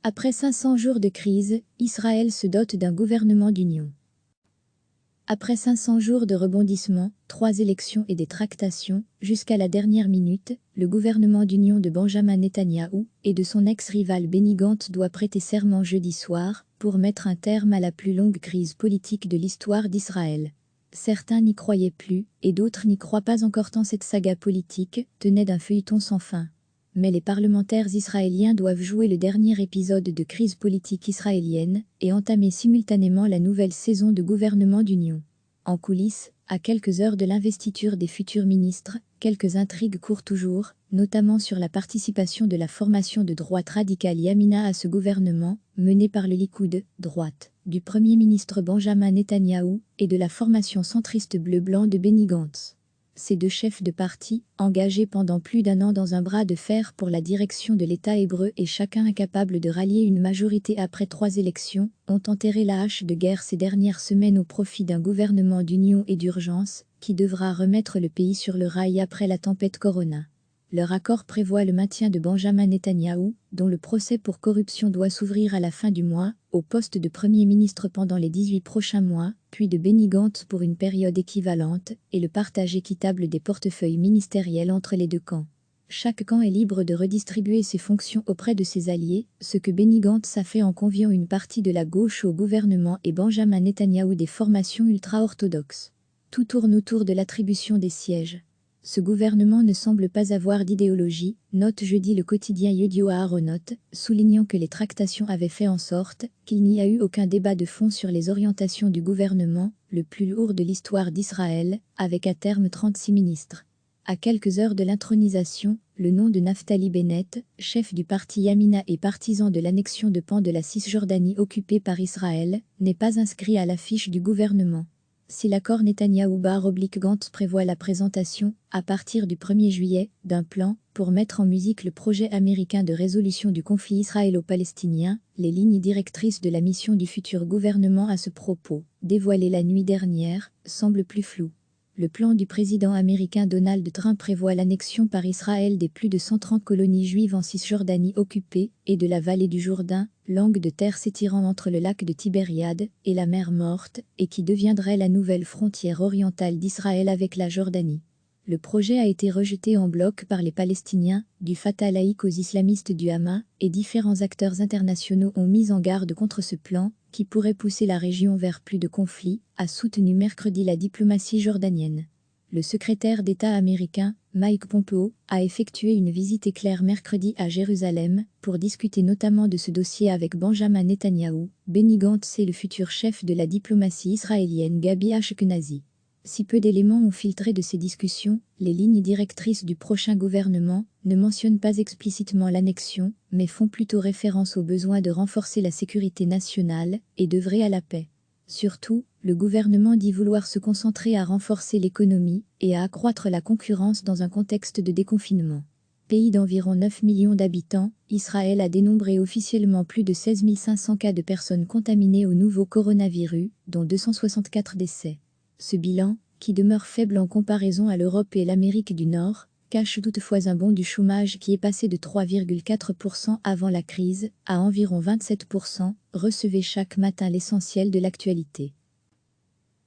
Après 500 jours de crise, Israël se dote d'un gouvernement d'union. Après 500 jours de rebondissements, 3 élections et des tractations, jusqu'à la dernière minute, le gouvernement d'union de Benjamin Netanyahou et de son ex-rival Benny Gantz doit prêter serment jeudi soir pour mettre un terme à la plus longue crise politique de l'histoire d'Israël. Certains n'y croyaient plus, et d'autres n'y croient pas encore tant cette saga politique tenait d'un feuilleton sans fin. Mais les parlementaires israéliens doivent jouer le dernier épisode de crise politique israélienne et entamer simultanément la nouvelle saison de gouvernement d'union. En coulisses, à quelques heures de l'investiture des futurs ministres, quelques intrigues courent toujours, notamment sur la participation de la formation de droite radicale Yamina à ce gouvernement, mené par le Likoud, droite, du Premier ministre Benjamin Netanyahou, et de la formation centriste bleu-blanc de Benny Gantz. Ces deux chefs de parti, engagés pendant plus d'un an dans un bras de fer pour la direction de l'État hébreu et chacun incapable de rallier une majorité après 3 élections, ont enterré la hache de guerre ces dernières semaines au profit d'un gouvernement d'union et d'urgence, qui devra remettre le pays sur le rail après la tempête Corona. Leur accord prévoit le maintien de Benjamin Netanyahou, dont le procès pour corruption doit s'ouvrir à la fin du mois, au poste de Premier ministre pendant les 18 prochains mois, puis de Benny Gantz pour une période équivalente, et le partage équitable des portefeuilles ministériels entre les deux camps. Chaque camp est libre de redistribuer ses fonctions auprès de ses alliés, ce que Benny Gantz a fait en conviant une partie de la gauche au gouvernement et Benjamin Netanyahou des formations ultra-orthodoxes. Tout tourne autour de l'attribution des sièges. Ce gouvernement ne semble pas avoir d'idéologie, note jeudi le quotidien Yedioth Aharonot, soulignant que les tractations avaient fait en sorte qu'il n'y a eu aucun débat de fond sur les orientations du gouvernement, le plus lourd de l'histoire d'Israël, avec à terme 36 ministres. À quelques heures de l'intronisation, le nom de Naftali Bennett, chef du parti Yamina et partisan de l'annexion de pans de la Cisjordanie occupée par Israël, n'est pas inscrit à l'affiche du gouvernement. Si l'accord Netanyahou-Gantz prévoit la présentation, à partir du 1er juillet, d'un plan pour mettre en musique le projet américain de résolution du conflit israélo-palestinien, les lignes directrices de la mission du futur gouvernement à ce propos, dévoilées la nuit dernière, semblent plus floues. Le plan du président américain Donald Trump prévoit l'annexion par Israël des plus de 130 colonies juives en Cisjordanie occupée et de la vallée du Jourdain, langue de terre s'étirant entre le lac de Tibériade et la mer Morte, et qui deviendrait la nouvelle frontière orientale d'Israël avec la Jordanie. Le projet a été rejeté en bloc par les Palestiniens, du Fatah laïque aux islamistes du Hamas, et différents acteurs internationaux ont mis en garde contre ce plan, qui pourrait pousser la région vers plus de conflits, a soutenu mercredi la diplomatie jordanienne. Le secrétaire d'État américain, Mike Pompeo, a effectué une visite éclair mercredi à Jérusalem pour discuter notamment de ce dossier avec Benjamin Netanyahou, Benny Gantz et le futur chef de la diplomatie israélienne Gabi Ashkenazi. Si peu d'éléments ont filtré de ces discussions, les lignes directrices du prochain gouvernement ne mentionnent pas explicitement l'annexion, mais font plutôt référence au besoin de renforcer la sécurité nationale et d'œuvrer à la paix. Surtout, le gouvernement dit vouloir se concentrer à renforcer l'économie et à accroître la concurrence dans un contexte de déconfinement. Pays d'environ 9 millions d'habitants, Israël a dénombré officiellement plus de 16 500 cas de personnes contaminées au nouveau coronavirus, dont 264 décès. Ce bilan, qui demeure faible en comparaison à l'Europe et l'Amérique du Nord, cache toutefois un bond du chômage qui est passé de 3,4% avant la crise à environ 27%, recevez chaque matin l'essentiel de l'actualité.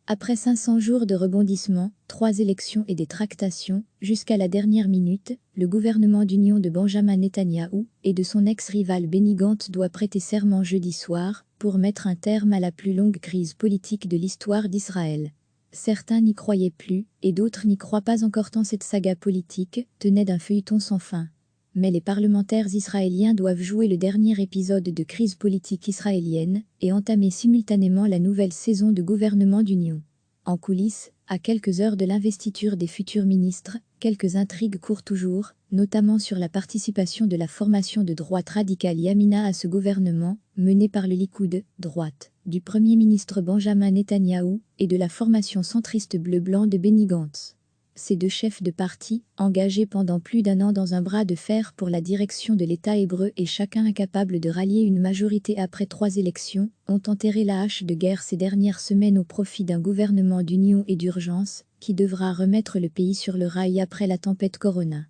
Après 500 jours de rebondissements, 3 élections et des tractations, jusqu'à la dernière minute, le gouvernement d'union de Benjamin Netanyahou et de son ex-rival Benny Gantz doit prêter serment jeudi soir pour mettre un terme à la plus longue crise politique de l'histoire d'Israël. Certains n'y croyaient plus, et d'autres n'y croient pas encore tant cette saga politique tenait d'un feuilleton sans fin. Mais les parlementaires israéliens doivent jouer le dernier épisode de crise politique israélienne et entamer simultanément la nouvelle saison de gouvernement d'union. En coulisses, à quelques heures de l'investiture des futurs ministres, quelques intrigues courent toujours, notamment sur la participation de la formation de droite radicale Yamina à ce gouvernement, mené par le Likoud, droite, du Premier ministre Benjamin Netanyahou, et de la formation centriste bleu-blanc de Benny Gantz. Ces deux chefs de parti, engagés pendant plus d'un an dans un bras de fer pour la direction de l'État hébreu et chacun incapable de rallier une majorité après 3 élections, ont enterré la hache de guerre ces dernières semaines au profit d'un gouvernement d'union et d'urgence, qui devra remettre le pays sur le rail après la tempête Corona.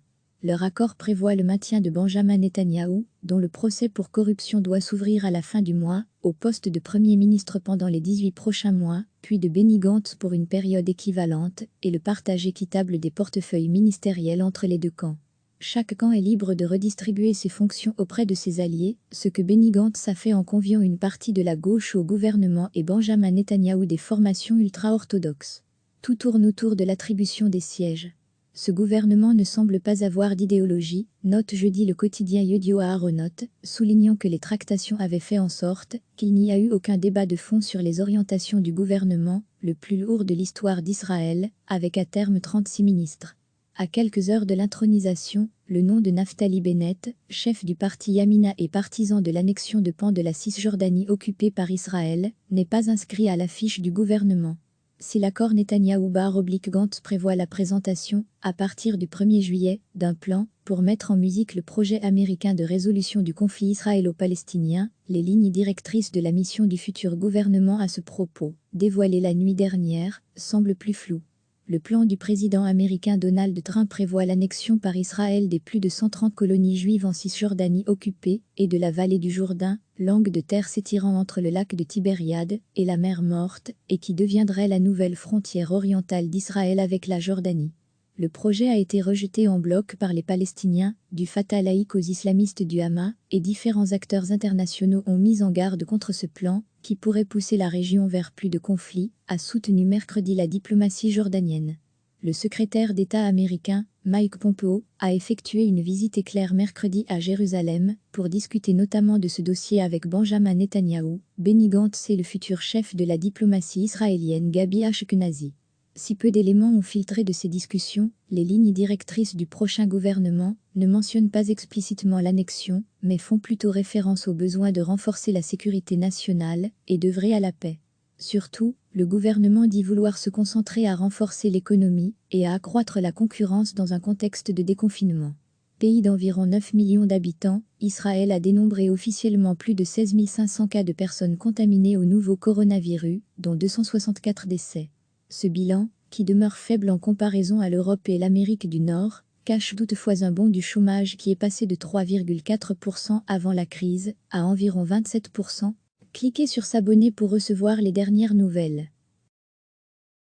Leur accord prévoit le maintien de Benjamin Netanyahou, dont le procès pour corruption doit s'ouvrir à la fin du mois, au poste de Premier ministre pendant les 18 prochains mois, puis de Benny Gantz pour une période équivalente, et le partage équitable des portefeuilles ministériels entre les deux camps. Chaque camp est libre de redistribuer ses fonctions auprès de ses alliés, ce que Benny Gantz a fait en conviant une partie de la gauche au gouvernement et Benjamin Netanyahou des formations ultra-orthodoxes. Tout tourne autour de l'attribution des sièges. Ce gouvernement ne semble pas avoir d'idéologie, note jeudi le quotidien Yedioth Aharonot, soulignant que les tractations avaient fait en sorte qu'il n'y a eu aucun débat de fond sur les orientations du gouvernement, le plus lourd de l'histoire d'Israël, avec à terme 36 ministres. À quelques heures de l'intronisation, le nom de Naftali Bennett, chef du parti Yamina et partisan de l'annexion de pans de la Cisjordanie occupée par Israël, n'est pas inscrit à l'affiche du gouvernement. Si l'accord Netanyahou-Gantz prévoit la présentation, à partir du 1er juillet, d'un plan pour mettre en musique le projet américain de résolution du conflit israélo-palestinien, les lignes directrices de la mission du futur gouvernement à ce propos, dévoilées la nuit dernière, semblent plus floues. Le plan du président américain Donald Trump prévoit l'annexion par Israël des plus de 130 colonies juives en Cisjordanie occupée et de la vallée du Jourdain, langue de terre s'étirant entre le lac de Tibériade et la mer Morte, et qui deviendrait la nouvelle frontière orientale d'Israël avec la Jordanie. Le projet a été rejeté en bloc par les Palestiniens, du Fatah laïque aux islamistes du Hamas, et différents acteurs internationaux ont mis en garde contre ce plan, qui pourrait pousser la région vers plus de conflits, a soutenu mercredi la diplomatie jordanienne. Le secrétaire d'État américain, Mike Pompeo, a effectué une visite éclair mercredi à Jérusalem pour discuter notamment de ce dossier avec Benjamin Netanyahou, Benny Gantz et le futur chef de la diplomatie israélienne Gabi Ashkenazi. Si peu d'éléments ont filtré de ces discussions, les lignes directrices du prochain gouvernement ne mentionnent pas explicitement l'annexion, mais font plutôt référence au besoin de renforcer la sécurité nationale et d'œuvrer à la paix. Surtout, le gouvernement dit vouloir se concentrer à renforcer l'économie et à accroître la concurrence dans un contexte de déconfinement. Pays d'environ 9 millions d'habitants, Israël a dénombré officiellement plus de 16 500 cas de personnes contaminées au nouveau coronavirus, dont 264 décès. Ce bilan, qui demeure faible en comparaison à l'Europe et l'Amérique du Nord, cache toutefois un bond du chômage qui est passé de 3,4% avant la crise à environ 27%. Cliquez sur s'abonner pour recevoir les dernières nouvelles.